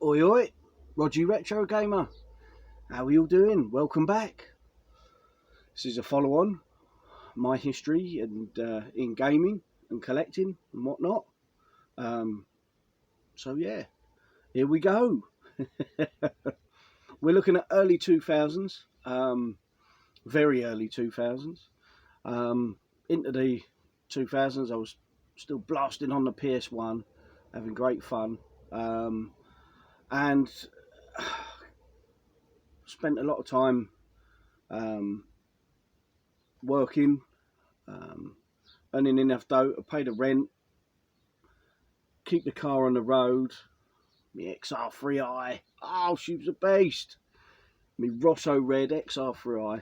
Oi oi, Roger Retro Gamer. How are you all doing? Welcome back. This is a follow-on my history and in gaming and collecting and whatnot. So yeah, here we go. We're looking at early 2000s, very early 2000s. Into the 2000s, I was still blasting on the PS1, having great fun, and spent a lot of time working, earning enough dough to pay the rent, keep the car on the road. My XR3i, oh, she was a beast. My Rosso Red XR3i,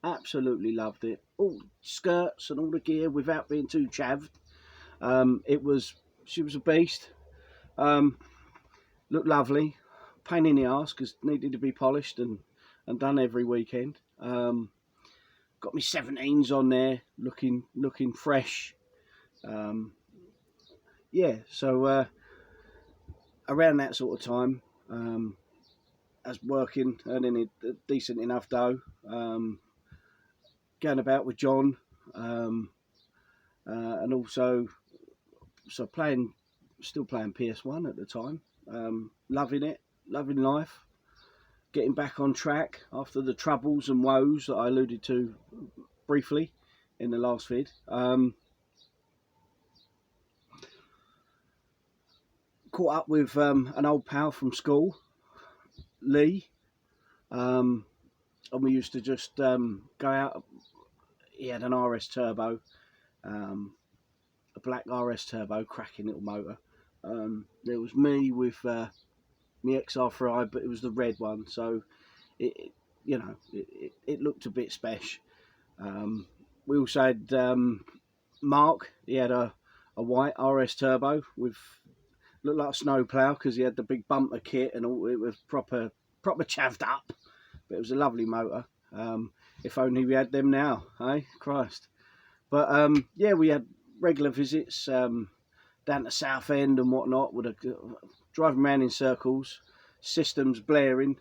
absolutely loved it. All skirts and all the gear without being too chavved. She was a beast. Looked lovely. Pain in the arse because needed to be polished and done every weekend. Got me 17s on there, looking fresh. Yeah, so around that sort of time, as working, earning a decent enough dough, going about with John, and also still playing PS1 at the time, loving it, loving life, getting back on track after the troubles and woes that I alluded to briefly in the last vid. Caught up with an old pal from school, Lee, and we used to just go out. He had an RS Turbo, a black RS Turbo, cracking little motor. There was me with my XR3i, but it was the red one, so it looked a bit special. We also had Mark. He had a white RS Turbo with, looked like a snowplow because he had the big bumper kit and all. It was proper chavved up, but it was a lovely motor. If only we had them now, eh? Christ. But yeah, we had regular visits down to Southend and whatnot, with driving around in circles, systems blaring.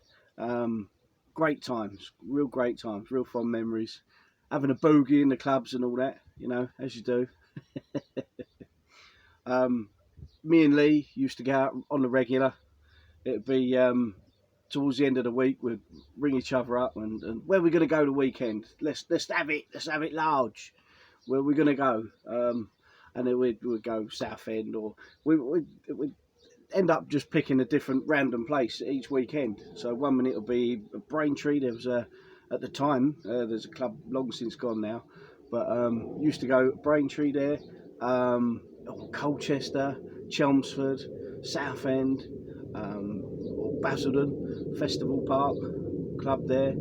Great times, real great times, real fond memories. Having a bogey in the clubs and all that, as you do. Me and Lee used to go out on the regular. It'd be towards the end of the week, we'd ring each other up and where are we going to go the weekend? Let's have it large. Where are we going to go? And then we'd go Southend, or we'd end up just picking a different random place each weekend. So one minute it'll be Braintree. There was at the time, there's a club long since gone now, but used to go Braintree there, Colchester, Chelmsford, Southend, or Basildon Festival Park club there.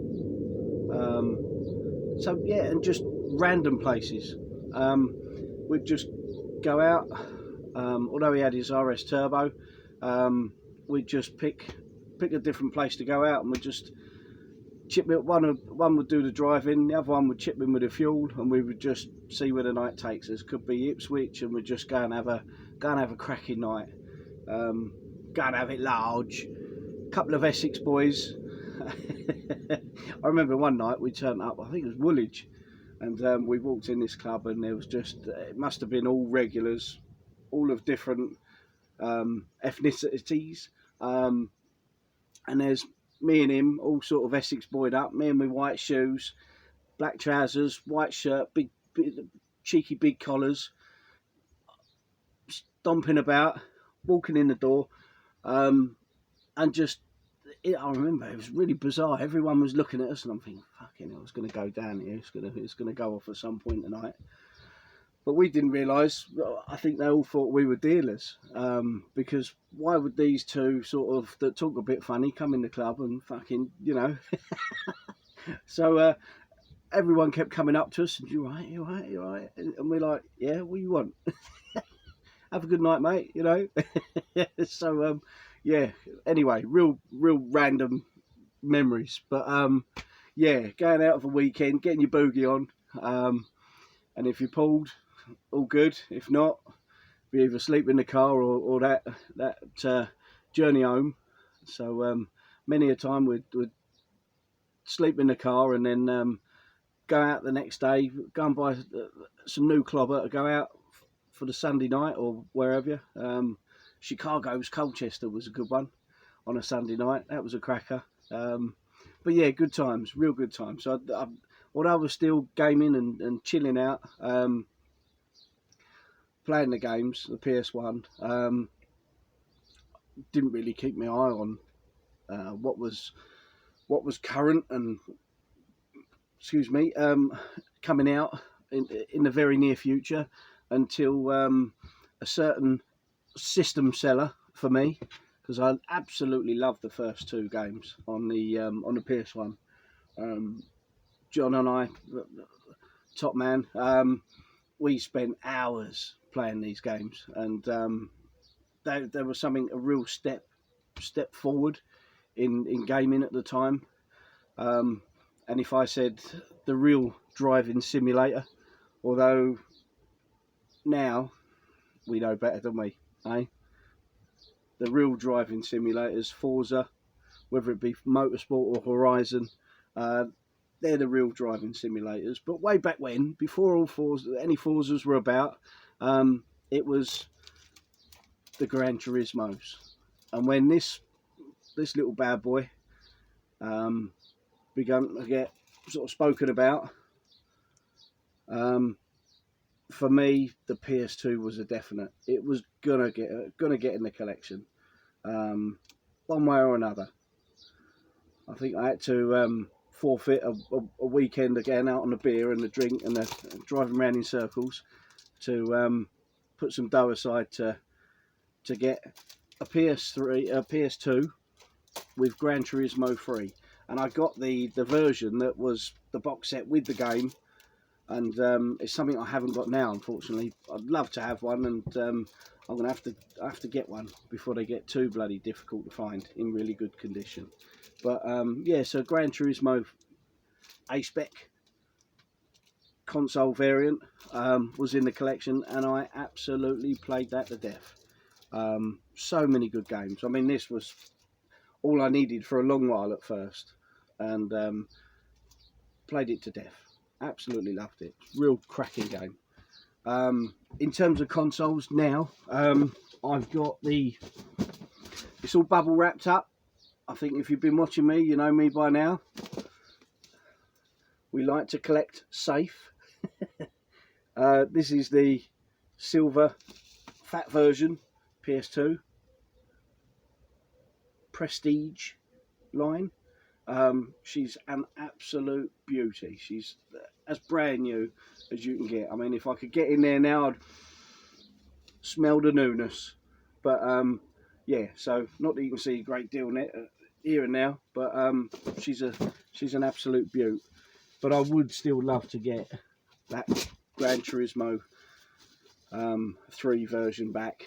So yeah, and just random places. We'd just go out. Although he had his RS Turbo, we'd just pick a different place to go out, and we'd just chip in. One would do the driving, the other one would chip in with the fuel, and we would just see where the night takes us. Could be Ipswich, and we'd just go and have a cracking night. Go and have it large. Couple of Essex boys. I remember one night we turned up, I think it was Woolwich, and we walked in this club, and there was just, it must have been all regulars, all of different ethnicities, and there's me and him, all sort of Essex boyed up, me and my white shoes, black trousers, white shirt, big cheeky big collars, stomping about, walking in the door, and just, I remember it was really bizarre. Everyone was looking at us, and I'm thinking, fucking hell, it's going to go down here. It's going to go off at some point tonight. But we didn't realise. I think they all thought we were dealers, because why would these two sort of that talk a bit funny come in the club and fucking, So everyone kept coming up to us and, you right, and we're like, yeah, what do you want? Have a good night, mate. So yeah. Anyway, real random memories, but yeah, going out of a weekend, getting your boogie on, and if you pulled, all good. If not, we either sleep in the car or that journey home So many a time we'd sleep in the car and then go out the next day, go and buy some new clobber to go out for the Sunday night or wherever. Chicago's Colchester was a good one on a Sunday night. That was a cracker. But yeah, good times, real good times. So although I was still gaming and chilling out, playing the games, the PS1, didn't really keep my eye on what was current and coming out in the very near future until a certain system seller for me, because I absolutely loved the first two games on the PS1. John and I, top man, we spent hours playing these games, and there was a real step forward in gaming at the time. And if I said the real driving simulator, although now we know better, don't we? Eh? The real driving simulators, Forza, whether it be Motorsport or Horizon, they're the real driving simulators. But way back when, before any Forzas were about, it was the Gran Turismos. And when this little bad boy began to get sort of spoken about, for me, the PS2 was a definite. It was gonna get in the collection, one way or another. I think I had to forfeit a weekend again out on the beer and the drink and the driving around in circles to put some dough aside to get a PS2 with Gran Turismo 3, and I got the version that was the box set with the game. And it's something I haven't got now, unfortunately. I'd love to have one, and I'm gonna have to get one before they get too bloody difficult to find in really good condition. But yeah, so Gran Turismo A-Spec console variant was in the collection, and I absolutely played that to death. So many good games. I mean, this was all I needed for a long while at first, and played it to death. Absolutely loved it. Real cracking game. In terms of consoles now, I've got it's all bubble wrapped up. I think if you've been watching me, you know me by now. We like to collect safe. This is the silver fat version PS2 Prestige line. She's an absolute beauty. She's as brand new as you can get. I mean, if I could get in there now, I'd smell the newness. But yeah, so not that you can see a great deal in it here and now, but she's an absolute beaut. But I would still love to get that Gran Turismo 3 version back.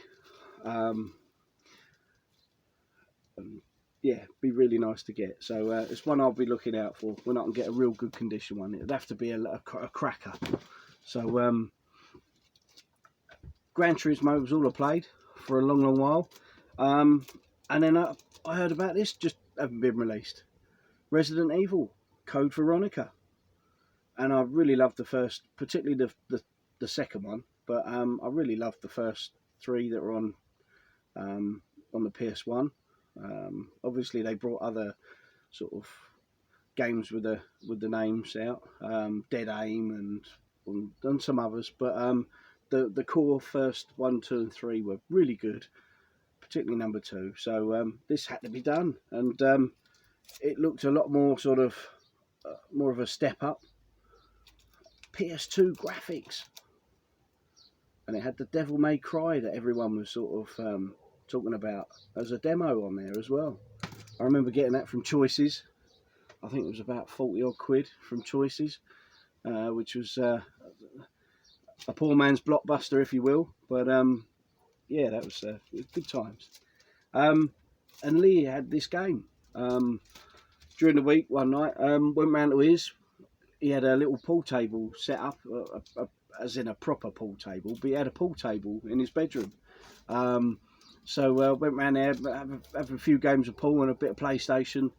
Yeah, be really nice to get. So it's one I'll be looking out for when I can get a real good condition one. It'd have to be a cracker. So Gran Turismo was all I played for a long while, and then I heard about this, just haven't been released. Resident Evil Code Veronica, and I really loved the first, particularly the second one, but I really loved the first three that were on the PS1. Obviously they brought other sort of games with the names out, Dead Aim and some others, but the core first 1, 2 and 3 were really good, particularly number 2. So this had to be done, and it looked a lot more sort of more of a step up. PS2 graphics, and it had the Devil May Cry that everyone was sort of talking about as a demo on there as well. I remember getting that from Choices. I think it was about 40 odd quid from Choices, which was a poor man's Blockbuster, if you will. But yeah, that was good times. And Lee had this game during the week one night. Went round to his. He had a little pool table set up, as in a proper pool table, but he had a pool table in his bedroom. So went round there, have a few games of pool and a bit of PlayStation,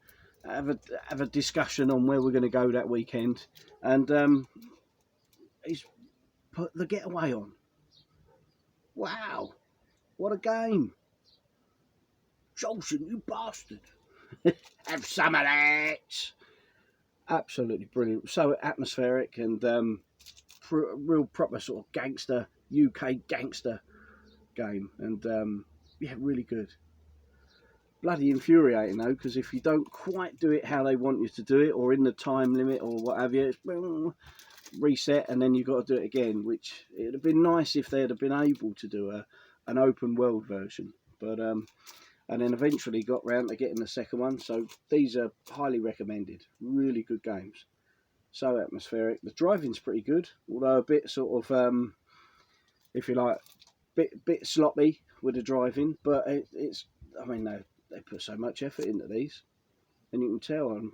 have a discussion on where we're going to go that weekend, and he's put The Getaway on. Wow, what a game! Jolson, you bastard! Have some of that. Absolutely brilliant. So atmospheric and real proper sort of gangster, UK gangster game, and yeah, really good. Bloody infuriating though, because if you don't quite do it how they want you to do it, or in the time limit, or what have you, it's reset, and then you've got to do it again. Which it'd have been nice if they'd have been able to do an open world version, but and then eventually got round to getting the second one. So these are highly recommended. Really good games. So atmospheric. The driving's pretty good, although a bit sort of, if you like, bit sloppy with the driving. But it's, I mean, they put so much effort into these, and you can tell. And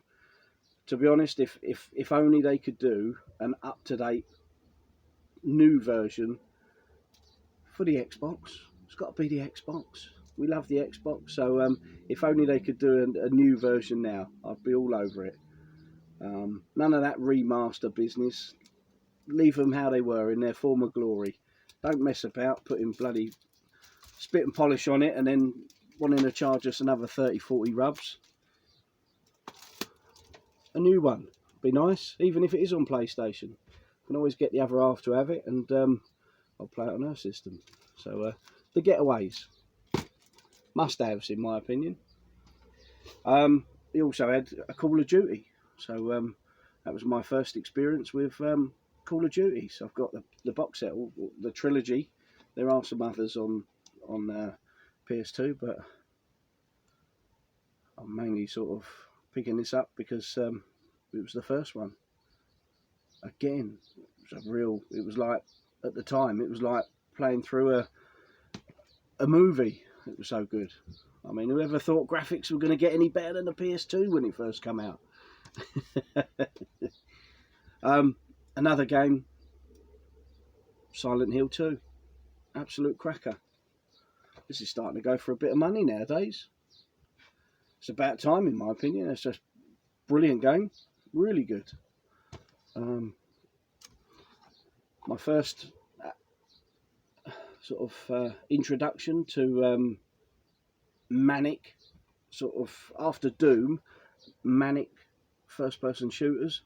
to be honest, if only they could do an up to date new version for the Xbox. It's got to be the Xbox. We love the Xbox, so if only they could do a new version now, I'd be all over it. None of that remaster business. Leave them how they were in their former glory. Don't mess about putting bloody spit and polish on it and then wanting to charge us another 30-40 rubs. A new one be nice, even if it is on PlayStation. Can always get the other half to have it, and I'll play it on her system. So The Getaways, must-haves in my opinion. He also had a Call of Duty, so that was my first experience with Call of Duty. So I've got the box set, the trilogy. There are some others on PS2, but I'm mainly sort of picking this up because it was the first one. Again, it was like, at the time, it was like playing through a movie. It was so good. I mean, whoever thought graphics were going to get any better than the PS2 when it first came out? Another game, Silent Hill 2. Absolute cracker. This is starting to go for a bit of money nowadays. It's about time, in my opinion. It's just brilliant game. Really good. My first sort of introduction to manic, sort of after Doom, manic first-person shooters.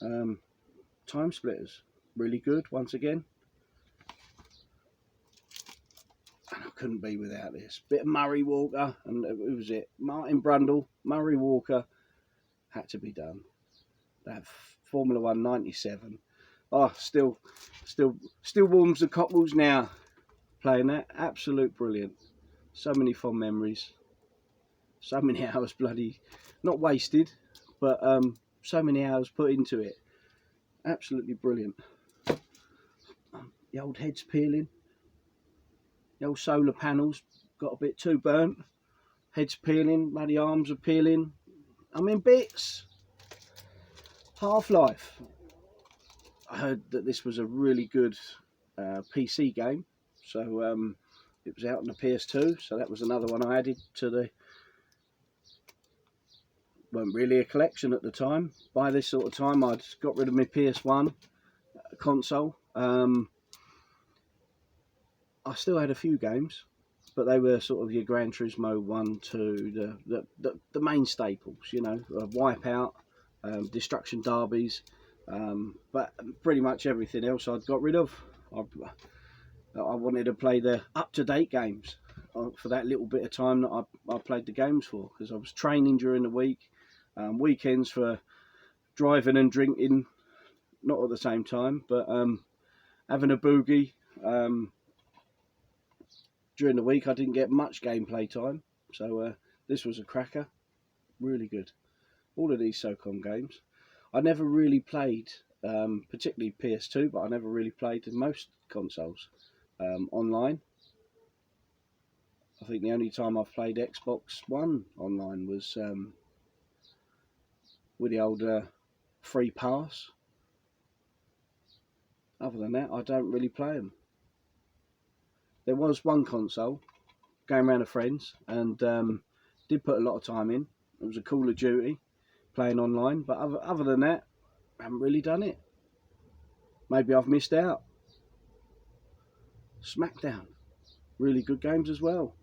Time Splitters, really good once again. And I couldn't be without this. Bit of Murray Walker, and who was it? Martin Brundle, Murray Walker, had to be done. That Formula 1 97. Oh, still warms the cockles now. Playing that, absolute brilliant. So many fond memories. So many hours bloody, not wasted, but so many hours put into it. Absolutely brilliant. The old head's peeling. The old solar panels got a bit too burnt. Head's peeling, bloody arms are peeling. I'm in bits. Half-Life. I heard that this was a really good PC game, so it was out on the PS2, so that was another one I added to the. Weren't really a collection at the time. By this sort of time, I'd got rid of my PS1 console. I still had a few games, but they were sort of your Gran Turismo 1, 2, the main staples, you know, Wipeout, Destruction Derbies, but pretty much everything else I'd got rid of. I wanted to play the up-to-date games for that little bit of time that I played the games for, because I was training during the week, weekends for driving and drinking, not at the same time, but having a boogie. During the week I didn't get much gameplay time, so this was a cracker. Really good. All of these SOCOM games. I never really played, particularly PS2, but I never really played in most consoles online. I think the only time I've played Xbox One online was with the old free pass. Other than that, I don't really play them. There was one console going around with friends, and did put a lot of time in. It was a Call of Duty, playing online, but other than that, I haven't really done it. Maybe I've missed out. SmackDown, really good games as well.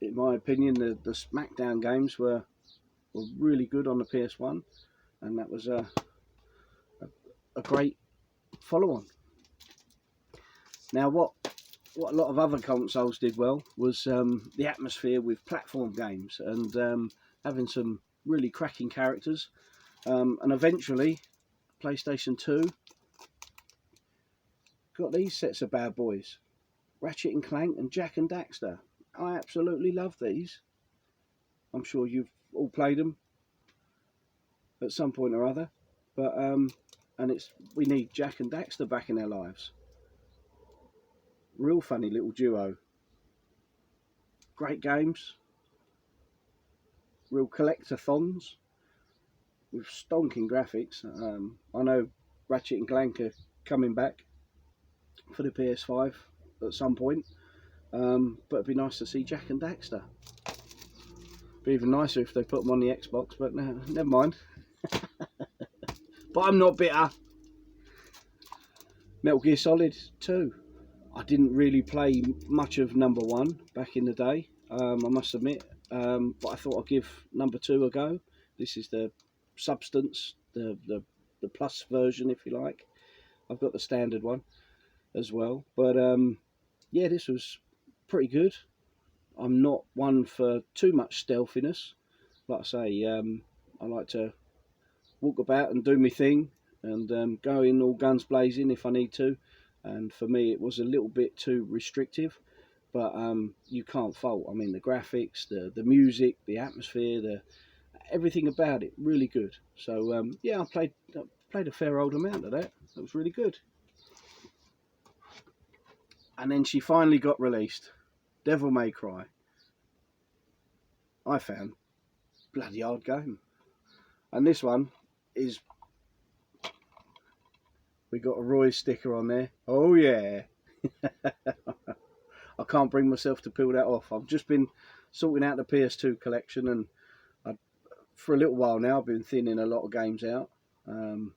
In my opinion, the SmackDown games were really good on the PS1, and that was a great follow-on. Now, what a lot of other consoles did well was the atmosphere with platform games, and having some really cracking characters, and eventually PlayStation 2 got these sets of bad boys, Ratchet and Clank and Jak and Daxter. I absolutely love these. I'm sure you've all played them at some point or other, but and we need Jak and Daxter back in our lives. Real funny little duo. Great games. Real collectathons with stonking graphics. I know Ratchet and Clank are coming back for the PS5 at some point, but it'd be nice to see Jak and Daxter. Be even nicer if they put them on the Xbox, but no, never mind. But I'm not bitter. Metal Gear Solid 2. I didn't really play much of number 1 back in the day, I must admit, but I thought I'd give number 2 a go. This is the substance, the plus version, if you like. I've got the standard one as well, but yeah, this was pretty good. I'm not one for too much stealthiness. Like I say, I like to walk about and do my thing, and go in all guns blazing if I need to. And for me, it was a little bit too restrictive, but you can't fault. I mean, the graphics, the music, the atmosphere, everything about it, really good. So yeah, I played a fair old amount of that. It was really good. And then she finally got released, Devil May Cry. I found bloody hard game, and this one is. We got a Roy sticker on there. Oh yeah. I can't bring myself to peel that off. I've just been sorting out the PS2 collection, and for a little while now I've been thinning a lot of games out. I'm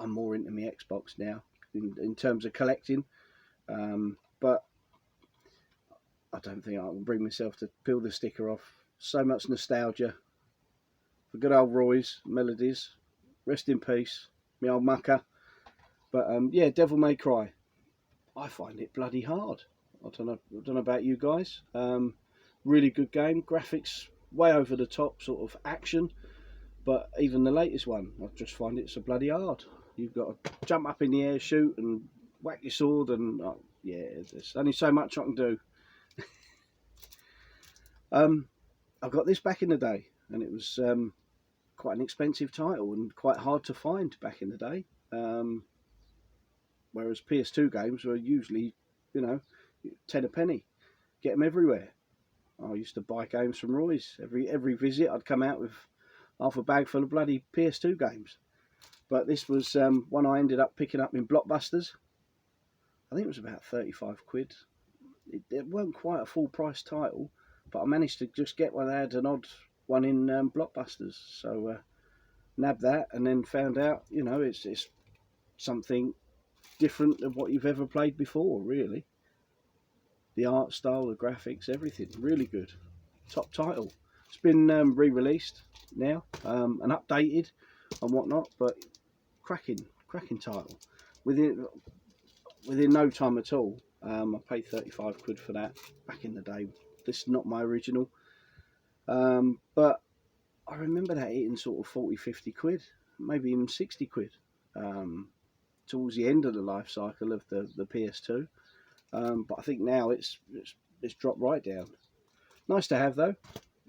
more into my Xbox now in terms of collecting, but I don't think I can bring myself to peel the sticker off. So much nostalgia for good old Roy's melodies. Rest in peace, my old mucker. But yeah, Devil May Cry. I find it bloody hard. I don't know about you guys. Really good game. Graphics way over the top, sort of action. But even the latest one, I just find it so bloody hard. You've got to jump up in the air, shoot, and whack your sword, and yeah, there's only so much I can do. I got this back in the day, and it was quite an expensive title and quite hard to find back in the day. Whereas PS2 games were usually, 10 a penny. Get them everywhere. I used to buy games from Roy's. Every visit I'd come out with half a bag full of bloody PS2 games. But this was one I ended up picking up in Blockbusters. I think it was about 35 quid. It wasn't quite a full price title, but I managed to just get one. They had an odd one in Blockbusters. So nabbed that, and then found out, it's something different of what you've ever played before, really. The art style, the graphics, everything, really good. Top title. It's been re-released now, and updated and whatnot, but cracking title. Within no time at all. I paid 35 quid for that back in the day. This is not my original, but I remember that hitting sort of 40, 50 quid, maybe even 60 quid. Towards the end of the life cycle of the PS2, but I think now it's dropped right down. Nice to have though,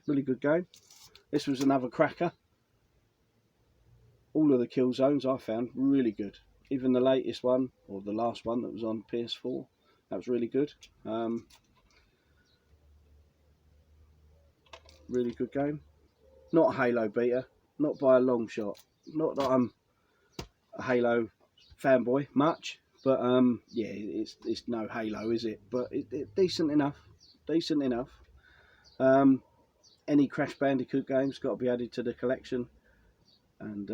really good game. This was another cracker. All of the kill zones I found really good. Even the latest one, or the last one that was on PS4, that was really good. Really good game. Not a Halo beater, not by a long shot. Not that I'm a Halo fanboy much, but yeah, it's no Halo, is it? But it's decent enough. decent enough. Any Crash Bandicoot games got to be added to the collection, and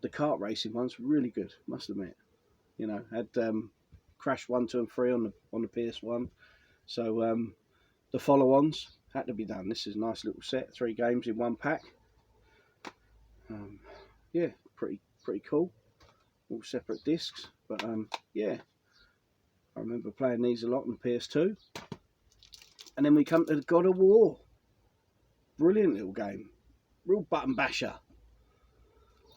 the kart racing ones really good, must admit. You know, had Crash 1, 2 and 3 on the PS1, so the follow-ons had to be done. This is a nice little set, 3 games in one pack. Yeah, pretty cool. All separate discs, but yeah, I remember playing these a lot on the PS2. And then we come to the God of War. Brilliant little game, real button basher.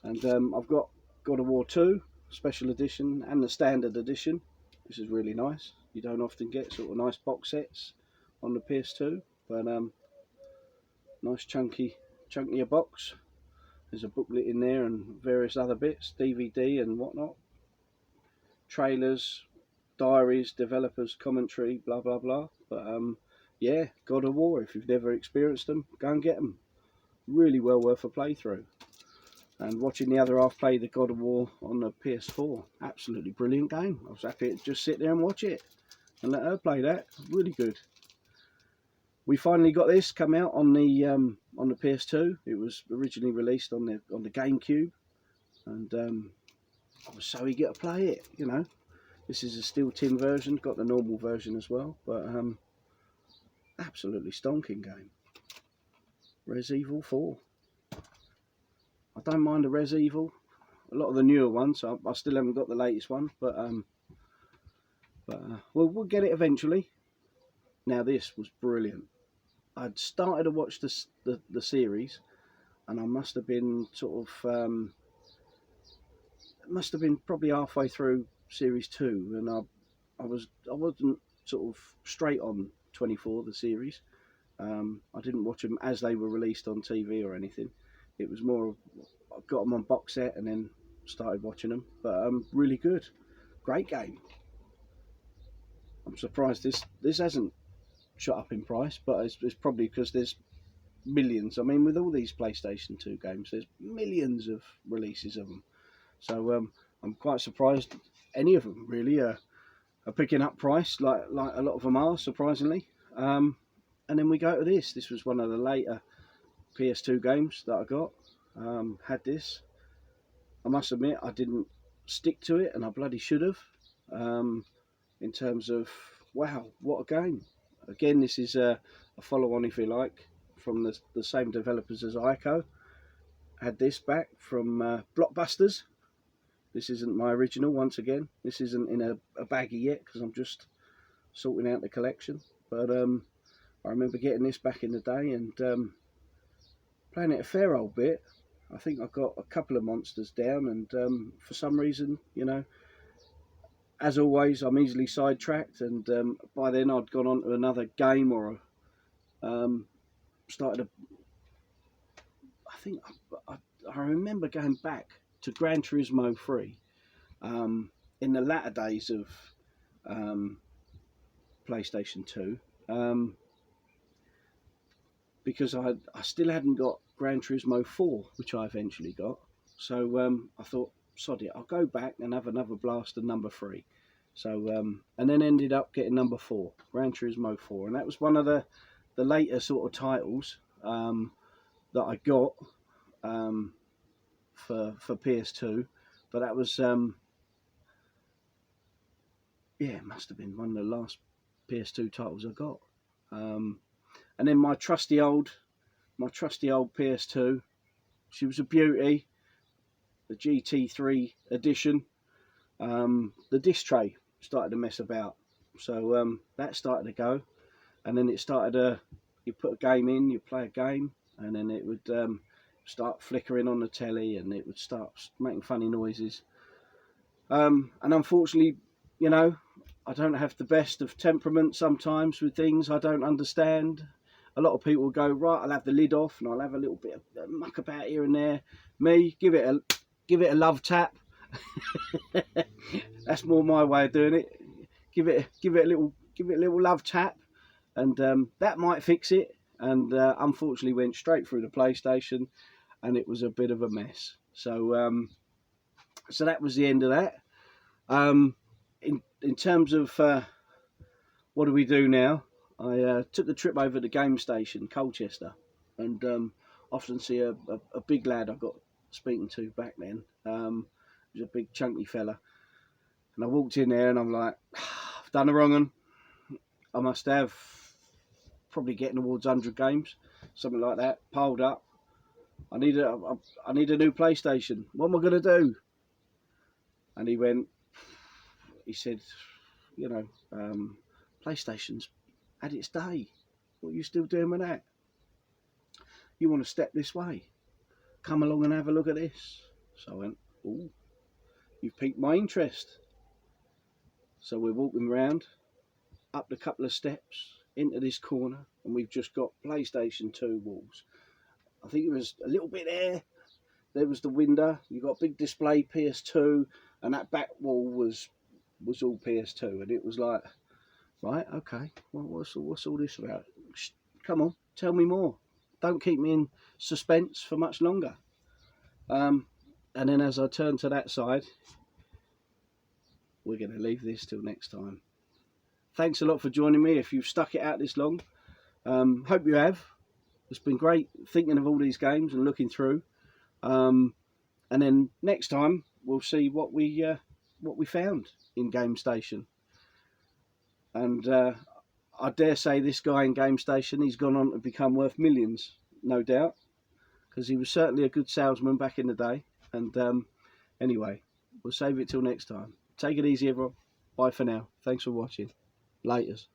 And I've got God of War 2 Special Edition and the Standard Edition, which is really nice. You don't often get sort of nice box sets on the PS2, but nice chunkier box. There's a booklet in there and various other bits, DVD and whatnot, trailers, diaries, developers, commentary, blah blah blah. But yeah, God of War, if you've never experienced them, go and get them. Really well worth a playthrough. And watching the other half play the God of War on the PS4, absolutely brilliant game. I was happy to just sit there and watch it and let her play that. Really good. We finally got this come out on the PS2. It was originally released on the GameCube, and I was so eager to play it. You know, this is a steel tin version, got the normal version as well, but absolutely stonking game. Res Evil 4. I don't mind the Res Evil, a lot of the newer ones. I still haven't got the latest one, but we'll get it eventually. Now this was brilliant. I'd started to watch the series, and I must have been sort of probably halfway through series 2, and I wasn't sort of straight on 24, the series. I didn't watch them as they were released on TV or anything. It was more of, I got them on box set and then started watching them. But really good, great game. I'm surprised this hasn't shot up in price, but it's probably because there's millions. I mean, with all these PlayStation 2 games, there's millions of releases of them. So I'm quite surprised any of them really are picking up price like a lot of them are, surprisingly. And then we go to this. This was one of the later PS2 games that I got. Had this. I must admit I didn't stick to it, and I bloody should have. In terms of, wow, what a game. Again, this is a follow-on, if you like, from the same developers as Ico. Had this back from Blockbusters. This isn't my original, once again. This isn't in a baggie yet, because I'm just sorting out the collection. But I remember getting this back in the day and playing it a fair old bit. I think I got a couple of monsters down, and for some reason, you know, as always, I'm easily sidetracked, and by then I'd gone on to another game, or started a... I think I remember going back to Gran Turismo 3 in the latter days of PlayStation 2, because I still hadn't got Gran Turismo 4, which I eventually got. So I thought, sod it, I'll go back and have another blast at number 3. So and then ended up getting number 4, Gran Turismo 4, and that was one of the later sort of titles that I got for PS2. But that was yeah, it must have been one of the last PS2 titles I got. And then my trusty old PS2, she was a beauty, the GT3 edition. The disc tray started to mess about, so that started to go, and then it started to, you put a game in, you play a game, and then it would start flickering on the telly, and it would start making funny noises. And unfortunately, you know, I don't have the best of temperament sometimes with things I don't understand. A lot of people will go, right, I'll have the lid off and I'll have a little bit of muck about here and there. Me, give it a love tap. That's more my way of doing it. Give it a little love tap, and that might fix it. And unfortunately, went straight through the PlayStation, and it was a bit of a mess. So so that was the end of that. In terms of what do we do now? I took a trip over to Game Station, Colchester, and often see a big lad I got speaking to back then. He was a big chunky fella, and I walked in there and I'm like, I've done the wrong one. I must have probably getting towards 100 games, something like that, piled up. I need a new PlayStation. What am I going to do? And he said, you know, PlayStation's had its day. What are you still doing with that? You want to step this way? Come along and have a look at this. So I went, oh, you've piqued my interest. So we're walking around, up the couple of steps, into this corner, and we've just got PlayStation 2 walls. I think it was a little bit there was the window, you got a big display PS2, and that back wall was all PS2, and it was like, right, okay, well, what's all this about? Come on, tell me more. Don't keep me in suspense for much longer. And then as I turn to that side, we're going to leave this till next time. Thanks a lot for joining me. If you've stuck it out this long, hope you have. It's been great thinking of all these games and looking through. And then next time we'll see what we found in Game Station. And I dare say this guy in Game Station, he's gone on to become worth millions, no doubt, because he was certainly a good salesman back in the day. And anyway, we'll save it till next time. Take it easy, everyone. Bye for now. Thanks for watching. Laters.